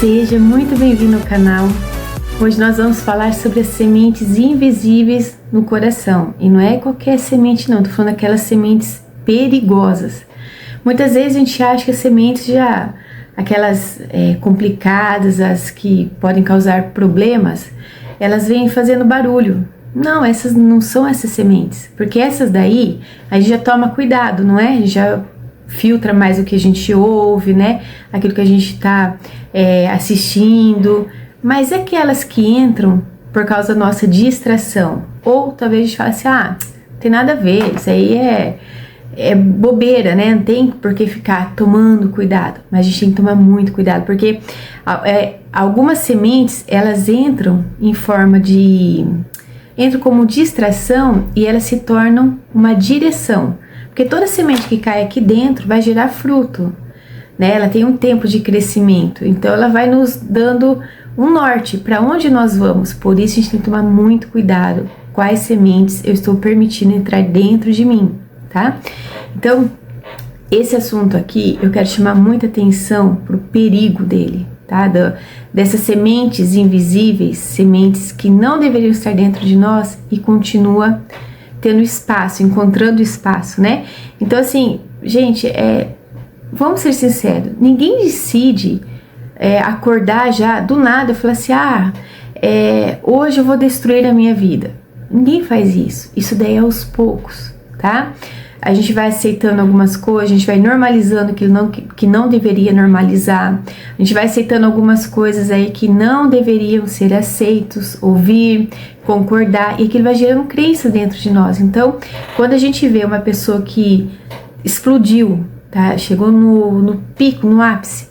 Seja muito bem-vindo ao canal. Hoje nós vamos falar sobre as sementes invisíveis no coração. E não é qualquer semente não, tô falando aquelas sementes perigosas. Muitas vezes a gente acha que as sementes aquelas complicadas, as que podem causar problemas, elas vêm fazendo barulho. Não, essas não são essas sementes, porque essas daí a gente já toma cuidado, não é? A gente já filtra mais o que a gente ouve, né? Aquilo que a gente está assistindo, mas aquelas que entram por causa da nossa distração, ou talvez a gente fale assim, não tem nada a ver, isso aí é bobeira, né? Não tem por que ficar tomando cuidado, mas a gente tem que tomar muito cuidado, porque algumas sementes, elas entram como distração e elas se tornam uma direção. Porque toda semente que cai aqui dentro vai gerar fruto, né? Ela tem um tempo de crescimento, então ela vai nos dando um norte para onde nós vamos. Por isso a gente tem que tomar muito cuidado quais sementes eu estou permitindo entrar dentro de mim, tá? Então, esse assunto aqui eu quero chamar muita atenção pro perigo dele, tá? Dessas sementes invisíveis, sementes que não deveriam estar dentro de nós e continua tendo espaço, encontrando espaço, né? Então, assim, gente, vamos ser sinceros, ninguém decide acordar já do nada e falar assim, hoje eu vou destruir a minha vida. Ninguém faz isso. Isso daí é aos poucos, tá? A gente vai aceitando algumas coisas, a gente vai normalizando aquilo que não deveria normalizar, a gente vai aceitando algumas coisas aí que não deveriam ser aceitos, ouvir, concordar, e aquilo vai gerando crença dentro de nós. Então, quando a gente vê uma pessoa que explodiu, tá? Chegou no pico, no ápice,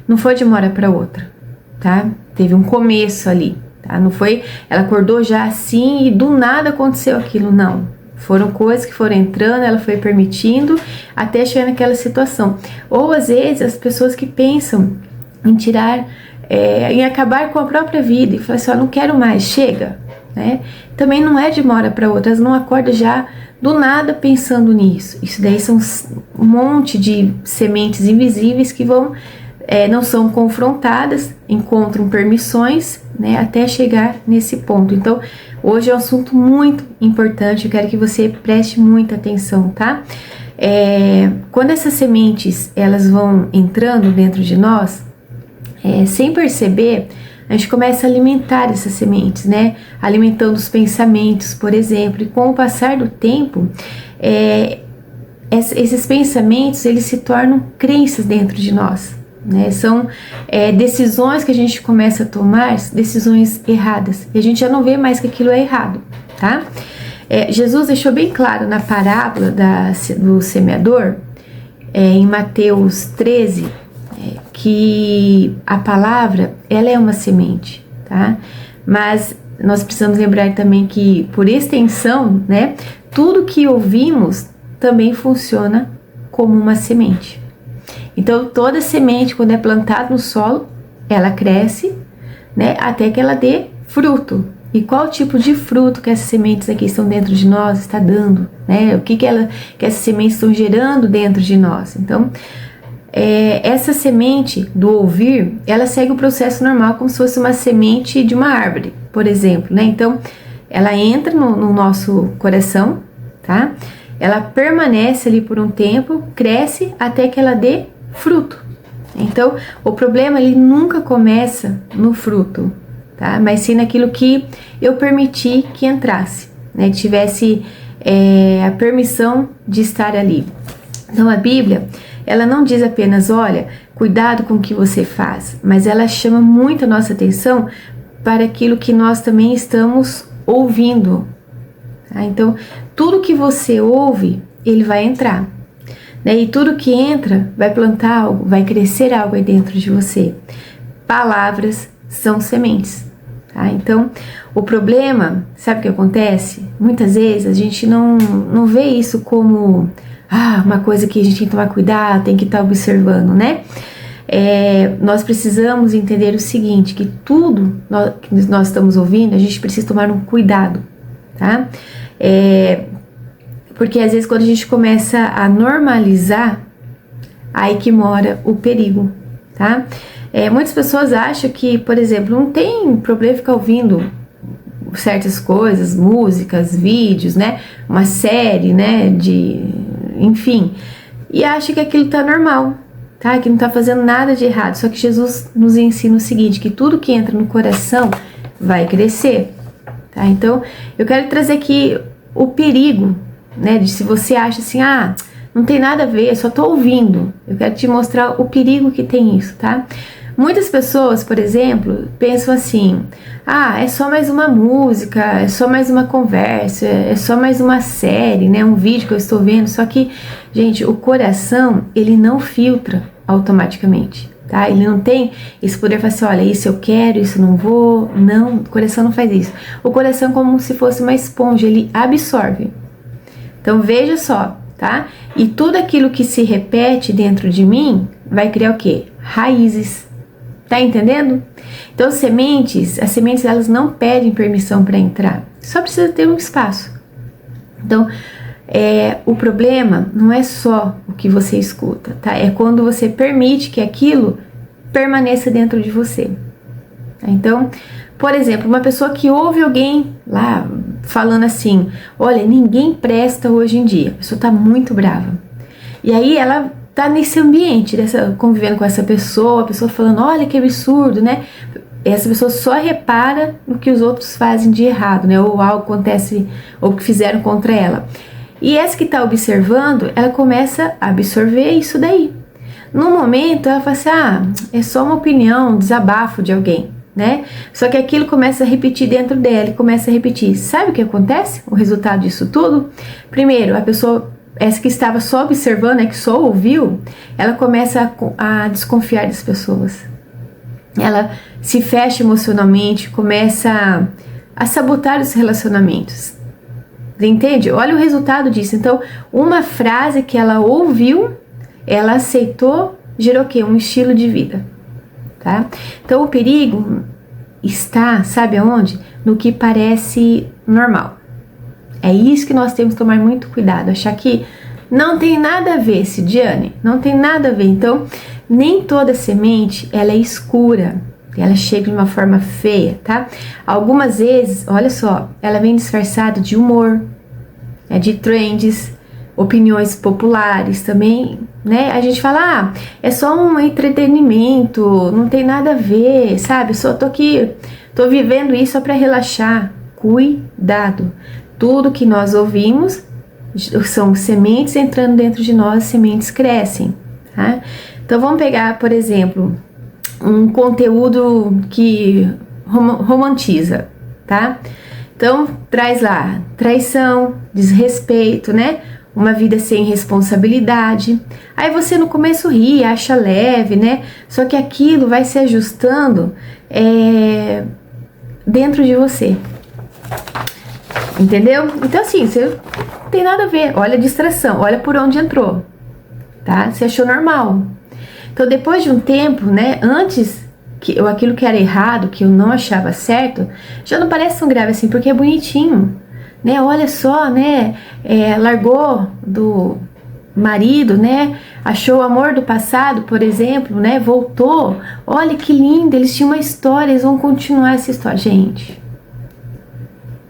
não foi de uma hora para outra, tá? Teve um começo ali, tá? Não foi, ela acordou já assim e do nada aconteceu aquilo, não. Foram coisas que foram entrando, ela foi permitindo até chegar naquela situação. Ou às vezes as pessoas que pensam em tirar, em acabar com a própria vida e falar assim, não quero mais, chega, né? Também não é de uma hora para outra, elas não acordam já do nada pensando nisso. Isso daí são um monte de sementes invisíveis que não são confrontadas, encontram permissões, né, até chegar nesse ponto. Então, hoje é um assunto muito importante, eu quero que você preste muita atenção, tá? Quando essas sementes, elas vão entrando dentro de nós, sem perceber, a gente começa a alimentar essas sementes, né? Alimentando os pensamentos, por exemplo, e com o passar do tempo, esses pensamentos, eles se tornam crenças dentro de nós, né? São decisões que a gente começa a tomar, decisões erradas, e a gente já não vê mais que aquilo é errado, tá? Jesus deixou bem claro na parábola do semeador, em Mateus 13, que a palavra, ela é uma semente, tá? Mas nós precisamos lembrar também que, por extensão, né, tudo que ouvimos também funciona como uma semente. Então, toda semente, quando é plantada no solo, ela cresce, né, até que ela dê fruto. E qual tipo de fruto que essas sementes aqui estão dentro de nós está dando, né? O que essas sementes estão gerando dentro de nós. Então, essa semente do ouvir, ela segue o processo normal, como se fosse uma semente de uma árvore, por exemplo, né? Então, ela entra no nosso coração, tá? Ela permanece ali por um tempo, cresce até que ela dê fruto. Então, o problema, ele nunca começa no fruto, tá? Mas sim naquilo que eu permiti que entrasse, né? Que tivesse a permissão de estar ali. Então, a Bíblia, ela não diz apenas, olha, cuidado com o que você faz, mas ela chama muito a nossa atenção para aquilo que nós também estamos ouvindo, tá? Então, tudo que você ouve, ele vai entrar, né? E tudo que entra vai plantar algo, vai crescer algo aí dentro de você. Palavras são sementes, tá? Então, o problema, sabe o que acontece? Muitas vezes a gente não vê isso como uma coisa que a gente tem que tomar cuidado, tem que estar observando, né? Nós precisamos entender o seguinte, que tudo que nós estamos ouvindo, a gente precisa tomar um cuidado, tá? Porque às vezes quando a gente começa a normalizar, aí que mora o perigo, tá? Muitas pessoas acham que, por exemplo, não tem problema ficar ouvindo certas coisas, músicas, vídeos, né? Uma série, né? Enfim. E acha que aquilo tá normal, tá? Que não tá fazendo nada de errado. Só que Jesus nos ensina o seguinte, que tudo que entra no coração vai crescer, tá? Então, eu quero trazer aqui o perigo, né? De se você acha assim, não tem nada a ver, só tô ouvindo. Eu quero te mostrar o perigo que tem isso, tá? Muitas pessoas, por exemplo, pensam assim, é só mais uma música, é só mais uma conversa, é só mais uma série, né? Um vídeo que eu estou vendo. Só que, gente, o coração, ele não filtra automaticamente, tá? Ele não tem esse poder de falar assim, olha, isso eu quero, isso não vou. Não, o coração não faz isso. O coração é como se fosse uma esponja, ele absorve. Então, veja só, tá? E tudo aquilo que se repete dentro de mim vai criar o quê? Raízes. Tá entendendo? Então, as sementes elas não pedem permissão para entrar. Só precisa ter um espaço. Então, o problema não é só o que você escuta, tá? É quando você permite que aquilo permaneça dentro de você. Tá? Então, por exemplo, uma pessoa que ouve alguém lá falando assim, olha, ninguém presta hoje em dia. A pessoa tá muito brava. E aí ela tá nesse ambiente, convivendo com essa pessoa, a pessoa falando, olha que absurdo, né? Essa pessoa só repara no que os outros fazem de errado, né? Ou algo acontece, ou que fizeram contra ela. E essa que tá observando, ela começa a absorver isso daí. No momento, ela fala assim, é só uma opinião, um desabafo de alguém, né? Só que aquilo começa a repetir dentro dela, e começa a repetir. Sabe o que acontece? O resultado disso tudo? Primeiro, a pessoa, essa que estava só observando, que só ouviu, ela começa a desconfiar das pessoas. Ela se fecha emocionalmente, começa a sabotar os relacionamentos. Entende? Olha o resultado disso. Então, uma frase que ela ouviu, ela aceitou, gerou o quê? Um estilo de vida. Tá? Então, o perigo está, sabe aonde? No que parece normal. É isso que nós temos que tomar muito cuidado, achar que não tem nada a ver, Cidiane, não tem nada a ver. Então, nem toda semente, ela é escura, ela chega de uma forma feia, tá? Algumas vezes, olha só, ela vem disfarçada de humor, de trends, opiniões populares também, né? A gente fala, é só um entretenimento, não tem nada a ver, sabe? Só tô aqui, tô vivendo isso só para relaxar. Cuidado! Tudo que nós ouvimos são sementes entrando dentro de nós, sementes crescem, tá? Então vamos pegar, por exemplo, um conteúdo que romantiza, tá? Então traz lá traição, desrespeito, né? Uma vida sem responsabilidade. Aí você no começo ri, acha leve, né? Só que aquilo vai se ajustando dentro de você. Entendeu? Então assim, você não tem nada a ver. Olha a distração, olha por onde entrou, tá? Você achou normal. Então depois de um tempo, né? Antes aquilo que era errado, que eu não achava certo, já não parece tão grave assim, porque é bonitinho, né? Olha só, né? Largou do marido, né? Achou o amor do passado, por exemplo, né? Voltou. Olha que lindo, eles tinham uma história, eles vão continuar essa história, gente,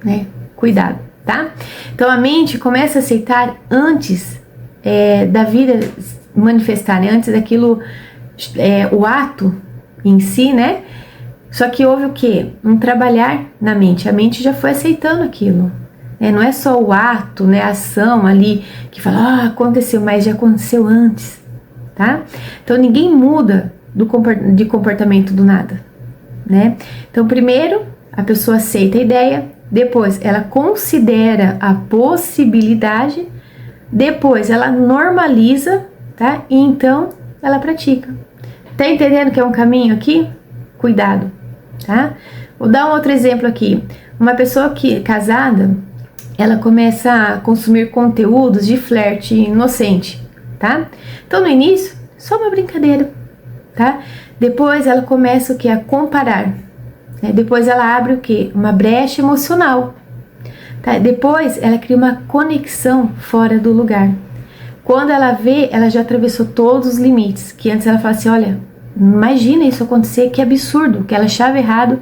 né? Cuidado, tá? Então a mente começa a aceitar antes da vida manifestar, né? Antes daquilo, o ato em si, né? Só que houve o quê? Um trabalhar na mente. A mente já foi aceitando aquilo. Não é só o ato, né? A ação ali que fala, aconteceu, mas já aconteceu antes, tá? Então ninguém muda de comportamento do nada, né? Então primeiro a pessoa aceita a ideia, depois ela considera a possibilidade, depois ela normaliza, tá? E então ela pratica. Tá entendendo que é um caminho aqui? Cuidado, tá? Vou dar um outro exemplo aqui. Uma pessoa casada, ela começa a consumir conteúdos de flerte inocente, tá? Então no início, só uma brincadeira, tá? Depois ela começa o que? A comparar. Depois ela abre o que? Uma brecha emocional, tá? Depois ela cria uma conexão fora do lugar. Quando ela vê, ela já atravessou todos os limites, que antes ela fala assim, olha, Imagina isso acontecer, que absurdo, que ela achava errado,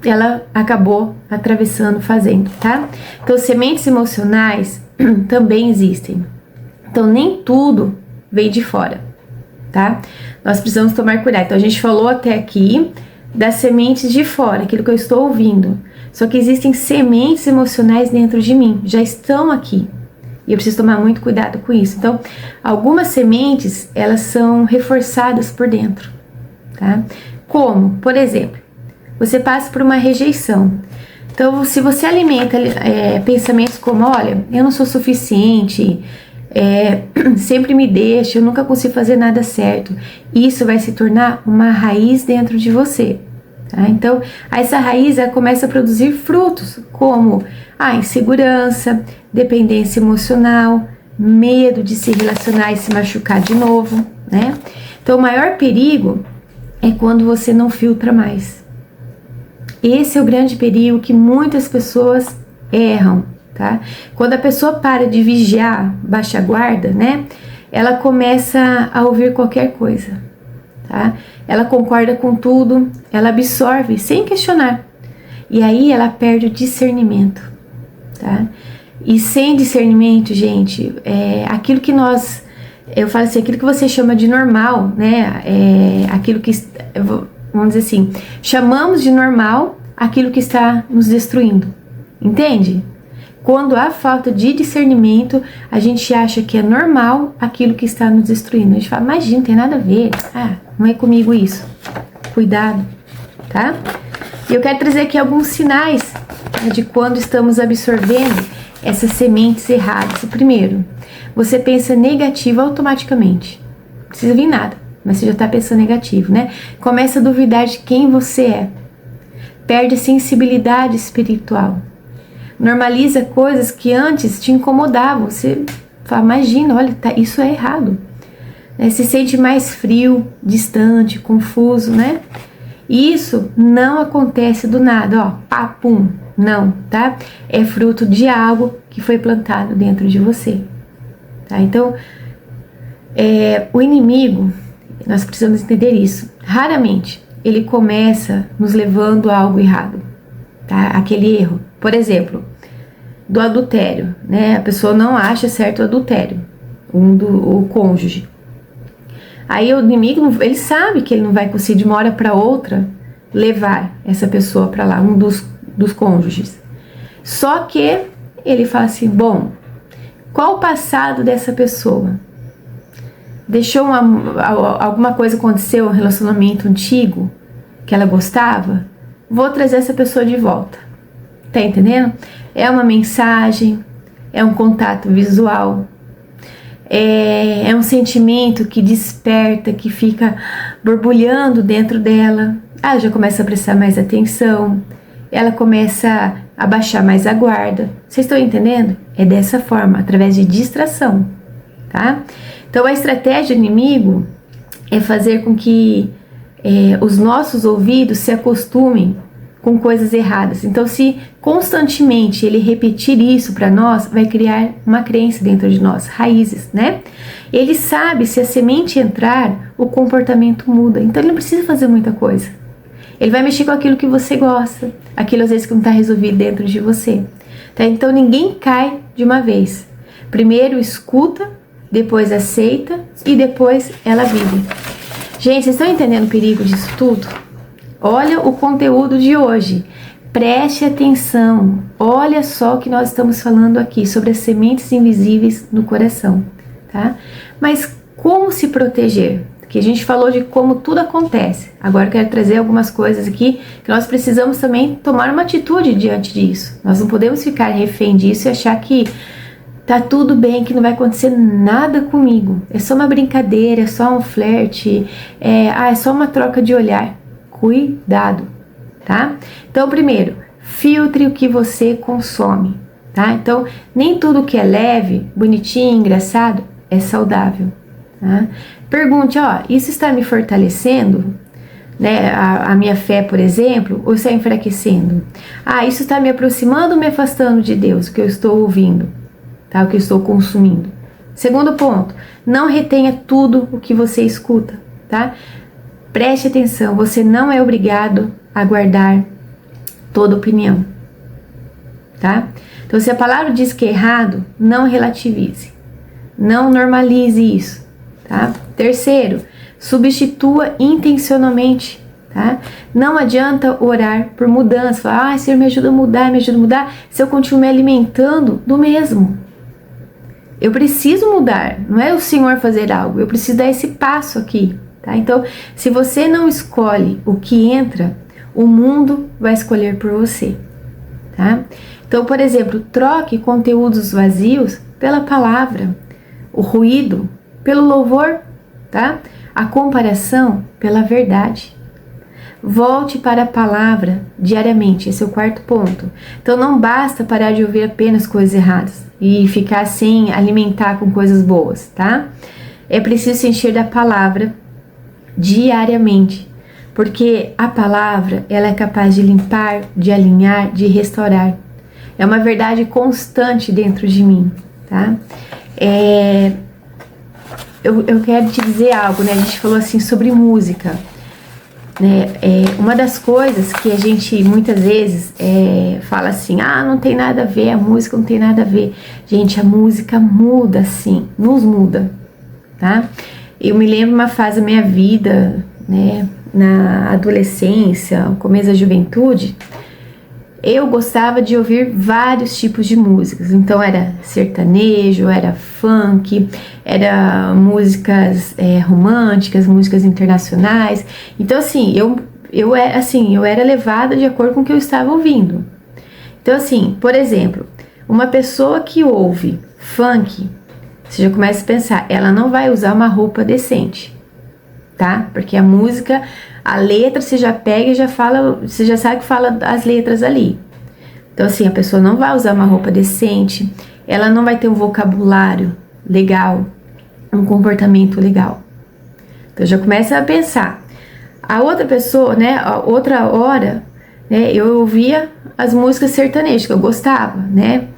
ela acabou atravessando, fazendo, tá? Então, sementes emocionais também existem. Então, nem tudo vem de fora, tá? Nós precisamos tomar cuidado. Então, a gente falou até aqui das sementes de fora, aquilo que eu estou ouvindo. Só que existem sementes emocionais dentro de mim, já estão aqui. E eu preciso tomar muito cuidado com isso. Então, algumas sementes, elas são reforçadas por dentro, tá? Como, por exemplo, você passa por uma rejeição. Então, se você alimenta pensamentos como, olha, eu não sou suficiente, sempre me deixa, eu nunca consigo fazer nada certo, isso vai se tornar uma raiz dentro de você. Tá? Então, essa raiz ela começa a produzir frutos, como a insegurança, dependência emocional, medo de se relacionar e se machucar de novo, né? Então, o maior perigo é quando você não filtra mais. Esse é o grande perigo que muitas pessoas erram, tá? Quando a pessoa para de vigiar, baixa a guarda, né? Ela começa a ouvir qualquer coisa, tá? Ela concorda com tudo, ela absorve sem questionar. E aí ela perde o discernimento, tá? E sem discernimento, gente, aquilo que eu falo assim, aquilo que você chama de normal, né? Aquilo que, vamos dizer assim, chamamos de normal aquilo que está nos destruindo, entende? Quando há falta de discernimento, a gente acha que é normal aquilo que está nos destruindo. A gente fala, imagina, não tem nada a ver, não é comigo isso. Cuidado, tá? E eu quero trazer aqui alguns sinais, né, de quando estamos absorvendo essas sementes erradas. O primeiro, você pensa negativo automaticamente. Não precisa vir nada, mas você já está pensando negativo, né? Começa a duvidar de quem você é. Perde a sensibilidade espiritual. Normaliza coisas que antes te incomodavam. Você fala, imagina, olha, isso é errado. Se sente mais frio, distante, confuso, né? E isso não acontece do nada, ó, papum, não, tá? É fruto de algo que foi plantado dentro de você, tá? Então, o inimigo, nós precisamos entender isso. Raramente ele começa nos levando a algo errado, tá? Aquele erro, por exemplo, do adultério, né? A pessoa não acha certo o adultério, o cônjuge. Aí o inimigo, ele sabe que ele não vai conseguir de uma hora para outra levar essa pessoa para lá, um dos cônjuges. Só que ele fala assim, bom, qual o passado dessa pessoa? Deixou alguma coisa aconteceu, um relacionamento antigo que ela gostava? Vou trazer essa pessoa de volta. Tá entendendo? É uma mensagem, é um contato visual, é um sentimento que desperta, que fica borbulhando dentro dela. Ela já começa a prestar mais atenção, ela começa a baixar mais a guarda. Vocês estão entendendo? É dessa forma, através de distração, tá? Então a estratégia do inimigo é fazer com que os nossos ouvidos se acostumem com coisas erradas. Então, se constantemente ele repetir isso para nós, vai criar uma crença dentro de nós, raízes, né? Ele sabe, se a semente entrar, o comportamento muda. Então, ele não precisa fazer muita coisa. Ele vai mexer com aquilo que você gosta, aquilo às vezes que não está resolvido dentro de você, tá? Então, ninguém cai de uma vez. Primeiro escuta, depois aceita e depois ela vive. Gente, vocês estão entendendo o perigo disso tudo? Olha o conteúdo de hoje, preste atenção, olha só o que nós estamos falando aqui sobre as sementes invisíveis no coração, tá? Mas como se proteger? Que a gente falou de como tudo acontece, agora eu quero trazer algumas coisas aqui que nós precisamos também tomar uma atitude diante disso. Nós não podemos ficar refém disso e achar que tá tudo bem, que não vai acontecer nada comigo, é só uma brincadeira, é só um flerte, é só uma troca de olhar. Cuidado, tá? Então, primeiro, filtre o que você consome, tá? Então, nem tudo que é leve, bonitinho, engraçado, é saudável, tá? Pergunte, ó, isso está me fortalecendo, né? A minha fé, por exemplo, ou está enfraquecendo? Isso está me aproximando ou me afastando de Deus, o que eu estou ouvindo, tá? O que eu estou consumindo. Segundo ponto, não retenha tudo o que você escuta, tá? Preste atenção, você não é obrigado a guardar toda opinião, tá? Então, se a palavra diz que é errado, não relativize, não normalize isso, tá? Terceiro, substitua intencionalmente, tá? Não adianta orar por mudança, falar, Senhor, me ajuda a mudar, se eu continuo me alimentando do mesmo. Eu preciso mudar, não é o Senhor fazer algo, eu preciso dar esse passo aqui, tá? Então, se você não escolhe o que entra, o mundo vai escolher por você, tá? Então, por exemplo, troque conteúdos vazios pela palavra, o ruído pelo louvor, tá? A comparação pela verdade. Volte para a palavra diariamente, esse é o quarto ponto. Então não basta parar de ouvir apenas coisas erradas e ficar sem alimentar com coisas boas, tá? É preciso se encher da palavra diariamente, porque a palavra, ela é capaz de limpar, de alinhar, de restaurar. É uma verdade constante dentro de mim, tá? Eu quero te dizer algo, né? A gente falou assim sobre música, né? Uma das coisas que a gente muitas vezes fala assim, não tem nada a ver, a música não tem nada a ver. Gente, a música muda sim, nos muda, tá? Eu me lembro uma fase da minha vida, né? Na adolescência, no começo da juventude, eu gostava de ouvir vários tipos de músicas. Então era sertanejo, era funk, era músicas românticas, músicas internacionais. Então assim, eu era levada de acordo com o que eu estava ouvindo. Então assim, por exemplo, uma pessoa que ouve funk, você já começa a pensar, ela não vai usar uma roupa decente, tá? Porque a música, a letra você já pega e já fala, você já sabe que fala as letras ali. Então assim, a pessoa não vai usar uma roupa decente, ela não vai ter um vocabulário legal, um comportamento legal. Então já começa a pensar. A outra pessoa, né, a outra hora, né, eu ouvia as músicas sertanejas que eu gostava, né?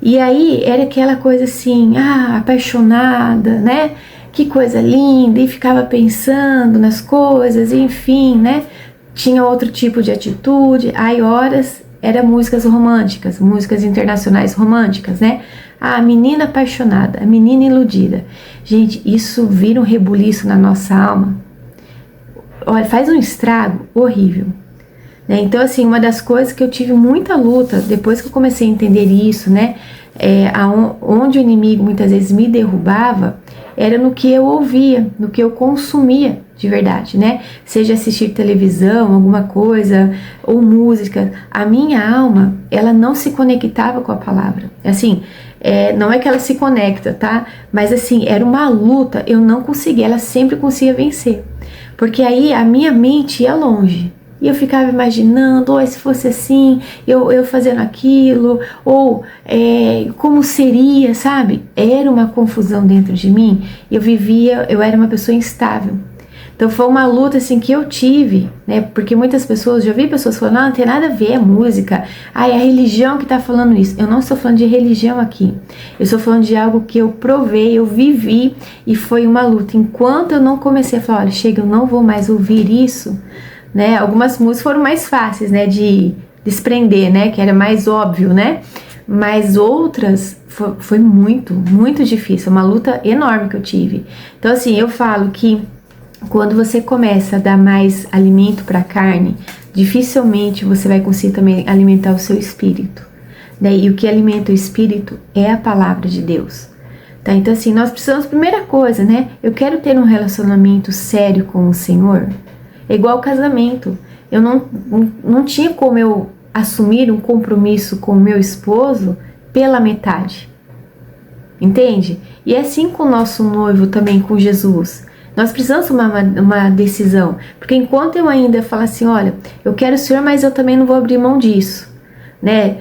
E aí era aquela coisa assim, apaixonada, né? Que coisa linda, e ficava pensando nas coisas, enfim, né? Tinha outro tipo de atitude, aí horas eram músicas românticas, músicas internacionais românticas, né? A menina apaixonada, a menina iludida. Gente, isso vira um rebuliço na nossa alma. Olha, faz um estrago horrível. Né? Então, assim, uma das coisas que eu tive muita luta, depois que eu comecei a entender isso, né? Onde o inimigo muitas vezes me derrubava, era no que eu ouvia, no que eu consumia de verdade, né? Seja assistir televisão, alguma coisa, ou música. A minha alma, ela não se conectava com a palavra. Assim, não é que ela se conecta, tá? Mas assim, era uma luta, eu não conseguia, ela sempre conseguia vencer. Porque aí a minha mente ia longe. E eu ficava imaginando, se fosse assim, eu fazendo aquilo, ou como seria, sabe? Era uma confusão dentro de mim. Eu era uma pessoa instável. Então foi uma luta assim que eu tive, né? Porque muitas pessoas, já vi pessoas falando, não tem nada a ver a música, é a religião que tá falando isso. Eu não estou falando de religião aqui. Eu estou falando de algo que eu provei, eu vivi e foi uma luta. Enquanto eu não comecei a falar, olha, chega, eu não vou mais ouvir isso, né? Algumas músicas foram mais fáceis, né? De desprender, né? Que era mais óbvio, né? Mas outras foi muito, muito difícil. Uma luta enorme que eu tive. Então assim, eu falo que quando você começa a dar mais alimento para a carne, dificilmente você vai conseguir também alimentar o seu espírito, né? E o que alimenta o espírito é a palavra de Deus, tá? Então assim, nós precisamos, primeira coisa, né? Eu quero ter um relacionamento sério com o Senhor. É igual casamento. Eu não tinha como eu assumir um compromisso com o meu esposo pela metade, entende? E é assim com o nosso noivo também, com Jesus. Nós precisamos tomar uma decisão, porque enquanto eu ainda falo assim, olha, eu quero o Senhor, mas eu também não vou abrir mão disso, né?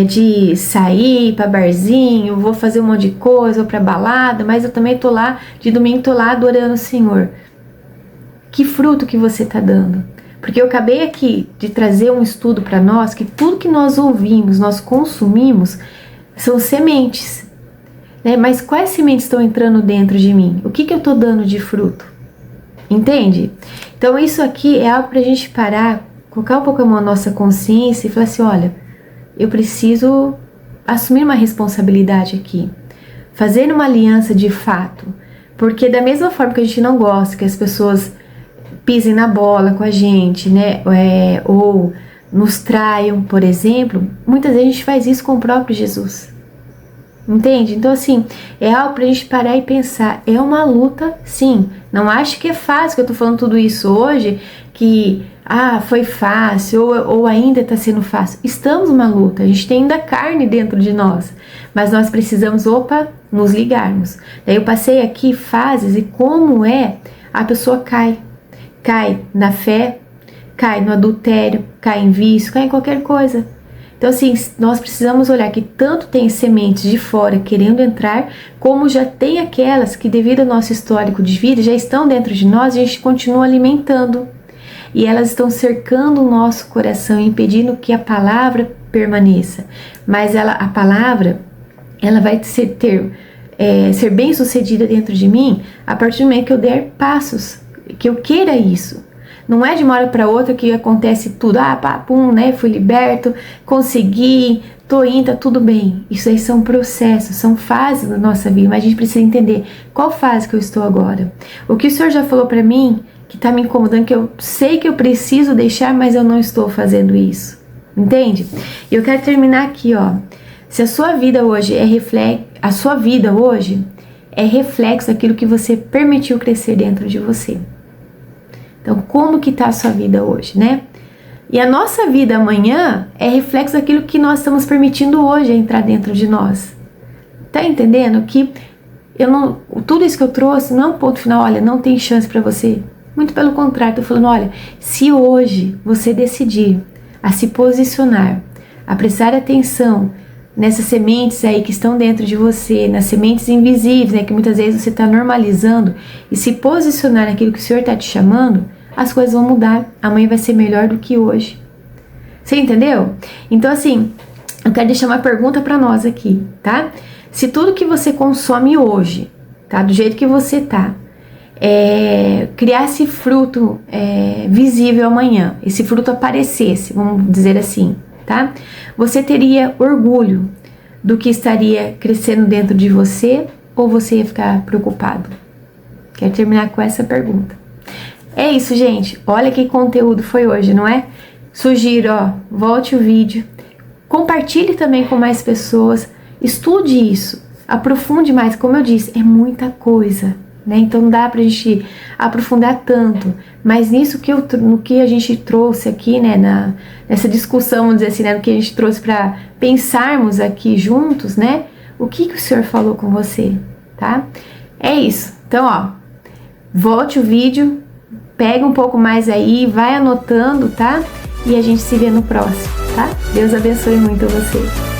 De sair para barzinho, vou fazer um monte de coisa, vou para balada, mas eu também tô lá, de domingo tô lá adorando o Senhor. Que fruto que você tá dando? Porque eu acabei aqui de trazer um estudo para nós, que tudo que nós ouvimos, nós consumimos, são sementes. Né? Mas quais sementes estão entrando dentro de mim? O que eu estou dando de fruto? Entende? Então isso aqui é algo pra gente parar, colocar um pouco a mão na nossa consciência e falar assim, olha, eu preciso assumir uma responsabilidade aqui, fazer uma aliança de fato, porque da mesma forma que a gente não gosta que as pessoas pisem na bola com a gente, né, ou nos traiam, por exemplo, muitas vezes a gente faz isso com o próprio Jesus. Entende? Então assim, é algo pra gente parar e pensar, é uma luta, sim. Não acho que é fácil que eu tô falando tudo isso hoje, que foi fácil ou ainda tá sendo fácil. Estamos numa luta, a gente tem ainda carne dentro de nós, mas nós precisamos, nos ligarmos. Daí eu passei aqui fases e como a pessoa cai na fé, cai no adultério, cai em vício, cai em qualquer coisa. Então assim, nós precisamos olhar que tanto tem sementes de fora querendo entrar, como já tem aquelas que devido ao nosso histórico de vida já estão dentro de nós e a gente continua alimentando. E elas estão cercando o nosso coração, impedindo que a palavra permaneça. Mas a palavra, ela vai ser bem sucedida dentro de mim a partir do momento que eu der passos, que eu queira isso. Não é de uma hora para outra que acontece tudo, pum, né, fui liberto, consegui, tô indo, tá tudo bem. Isso aí são processos, são fases da nossa vida, mas a gente precisa entender qual fase que eu estou agora. O que o Senhor já falou para mim, que tá me incomodando, que eu sei que eu preciso deixar, mas eu não estou fazendo isso. Entende? E eu quero terminar aqui, ó. Se a sua vida hoje é reflexo daquilo que você permitiu crescer dentro de você. Então, como que tá a sua vida hoje, né? E a nossa vida amanhã é reflexo daquilo que nós estamos permitindo hoje entrar dentro de nós. Tá entendendo? Que tudo isso que eu trouxe não é um ponto final, olha, não tem chance para você. Muito pelo contrário, tô falando, olha, se hoje você decidir a se posicionar, a prestar atenção nessas sementes aí que estão dentro de você, nas sementes invisíveis, né, que muitas vezes você está normalizando, e se posicionar naquilo que o Senhor está te chamando, as coisas vão mudar. Amanhã vai ser melhor do que hoje. Você entendeu? Então assim, eu quero deixar uma pergunta para nós aqui, tá? Se tudo que você consome hoje, tá, do jeito que você tá, criasse fruto visível amanhã, esse fruto aparecesse, vamos dizer assim, tá? Você teria orgulho do que estaria crescendo dentro de você ou você ia ficar preocupado? Quero terminar com essa pergunta. É isso, gente. Olha que conteúdo foi hoje, não é? Sugiro, volte o vídeo, compartilhe também com mais pessoas, estude isso, aprofunde mais. Como eu disse, é muita coisa, né? Então não dá pra gente aprofundar tanto, mas nisso no que a gente trouxe aqui, né, nessa discussão, vamos dizer assim, né, no que a gente trouxe para pensarmos aqui juntos, né, o que o Senhor falou com você, tá? É isso. Então, volte o vídeo, pega um pouco mais aí, vai anotando, tá? E a gente se vê no próximo, tá? Deus abençoe muito você.